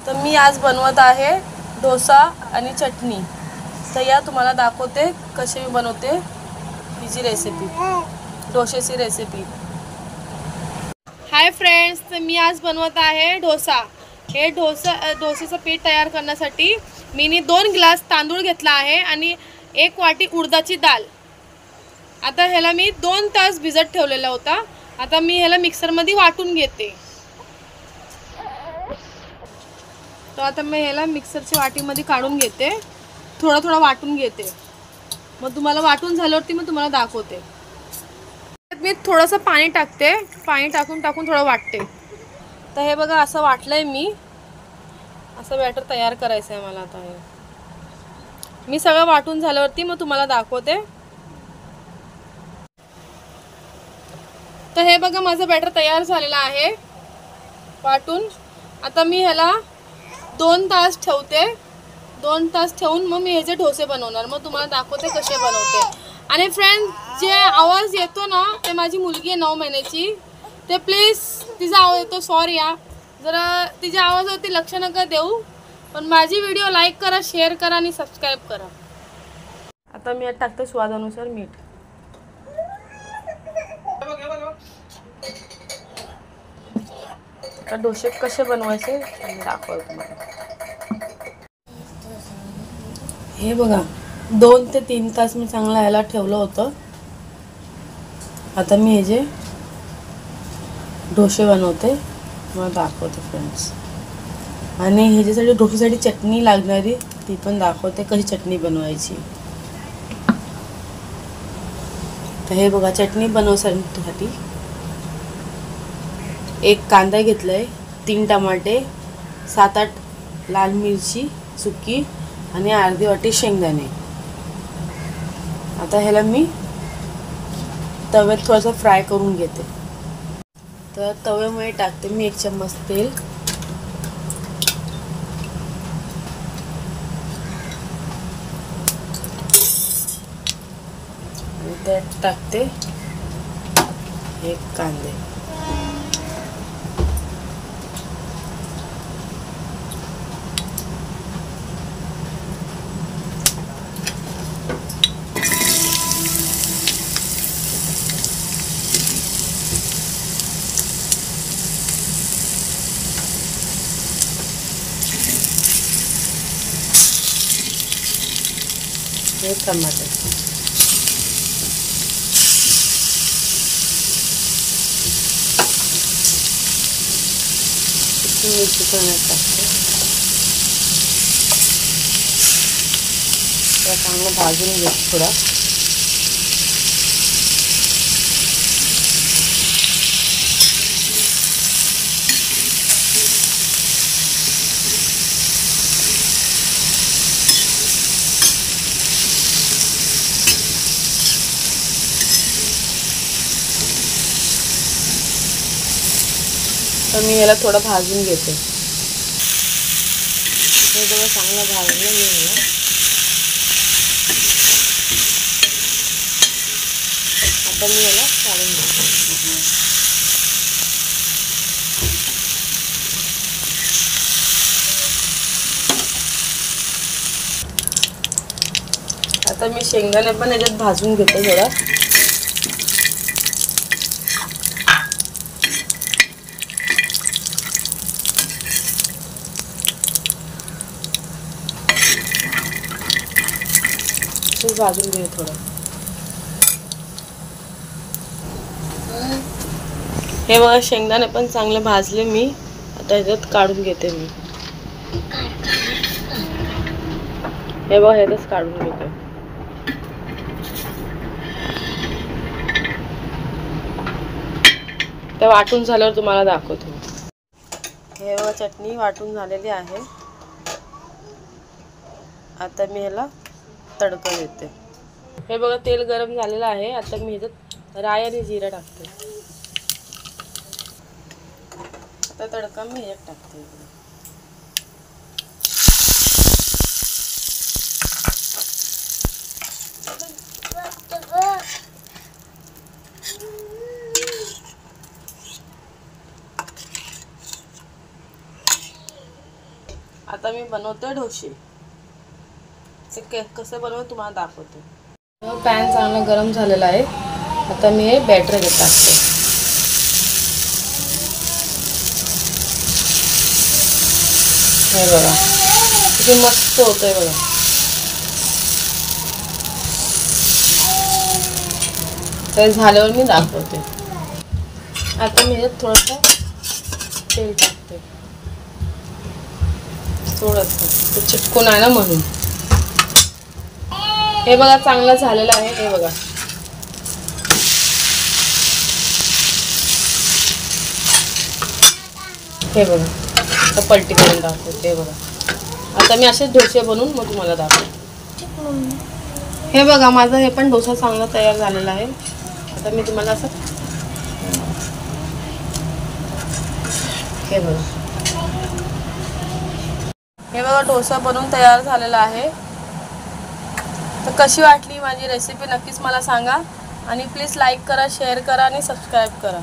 तर मी आज बनवत आहे डोसा आणि चटणी। तर या तुम्हाला दाखवते कशी मी बनवते ही रेसिपी, डोशाची रेसिपी। हाय फ्रेंड्स, तर मी आज बनवत आहे डोसा। हे डोसेचं पीठ तयार करण्यासाठी मी 2 ग्लास तांदूळ घेतला आहे आणि 1 वाटी उडदाची डाळ। आता ह्याला मी 2 तास भिजत ठेवलेला होता। आता मी ह्याला मिक्सरमध्ये वाटून घेते। तो आता मी ह्याला मिक्सरच्या वाटीमध्ये काढून घेते, थोडं वाटून घेते। मग तुम्हाला वाटून झाल्यावरती मग तुम्हाला दाखवते। मी थोडंसं पाणी टाकते, पाणी टाकून थोडं वाटते। तर हे बघा असं वाटलंय मी, असं बॅटर तयार करायचं आहे मला। आता हे मी सगळं वाटून झाल्यावरती मग तुम्हाला दाखवते। तर हे बघा माझं बॅटर तयार झालेलं आहे वाटून। आता मी ह्याला 2 तास ठेवते। 2 तास ठेवून मग मी ह्याचे डोसे बनवणार, मग तुम्हाला दाखवते कसे बनवते। आणि फ्रेंड, जे आवाज येतो ना ते माझी मुलगी आहे 9 महिन्याची, ते प्लीज तिचा आवाज येतो, सॉरी या, जरा तिच्या आवाजावरती लक्ष नका देऊ। पण माझी व्हिडिओ लाईक करा, शेअर करा आणि सबस्क्राईब करा। आता मी यात टाकते स्वादानुसार मीठ। आता डोसे कसे बनवायचे मी दाखवते तुम्हाला। हे बघा 2 ते 3 तास मी चांगला ह्याला ठेवलं होतं। आता मी हे जे डोसे बनवते मला दाखवते फ्रेंड्स। आणि ह्याच्यासाठी डोशासाठी चटणी लागणारी ती पण दाखवते, कशी चटणी बनवायची। तर हे बघा चटणी बनवण्यासाठी 1 कांदा घेतलाय, 3 टमाटे, 7-8 लाल मिरची सुकी आणि अर्धी वाटी शेंगदाणे। आता ह्याला मी तव्यात थोडंसं फ्राय करून घेते। तर तव्यामध्ये टाकते मी 1 चम्मच तेल, आणि त्यात टाकते 1 कांदे। हे टमाटर, मिरची पण टाकते। त्याला चांगलं भाजून घेते थोडा। तर मी याला थोडं भाजून घेते। हे बघा चांगलं भाजलं मी याला। आता मी याला काढून घेते। आता मी शेंगदाणे पण याच्यात भाजून घेते थोडा। भाजून घे थोडं। हे बघा शेंगदाणे पण चांगले भाजले मी, आता ह्याच्यात काढून घेते मी। हे बघा ह्यातच काढून घेते। ते वाटून झाल्यावर तुम्हाला दाखवते। हे बघा चटणी वाटून झालेली आहे। आता मी ह्याला तडका देते। हे बघा तेल गरम झालेलं आहे। आता मी ह्याच्यात राई आणि जिरा टाकते। आता तडका मी ह्याच्यात टाकते। आता मी बनवते डोसे. ते कसे बनवते तुम्हाला दाखवते. पॅन चांगला गरम झालेला आहे. आता मी हे बॅटर घेत टाकते. हे बघा किती मस्त होतंय बघा. तर झाल्यावर मी दाखवते. आता मी याच्यात थोडंसं तेल टाकते, थोडंसं, ते चिटकून आहे ना म्हणून. हे बघा चांगलं झालेलं आहे. हे बघा हे बघा. आता पलटी करून दाखवते. हे बघा आता मी असेच डोसे बनवून मग तुम्हाला दाखवते. हे बघा माझा हे पण डोसा चांगला तयार झालेला आहे. आता मी तुम्हाला असं हे बघा. हे बघा डोसा बनवून तयार झालेला आहे. तर कशी वाटली माझी रेसिपी नक्कीच मला सांगा आणि प्लीज लाईक करा, शेअर करा आणि सबस्क्राईब करा.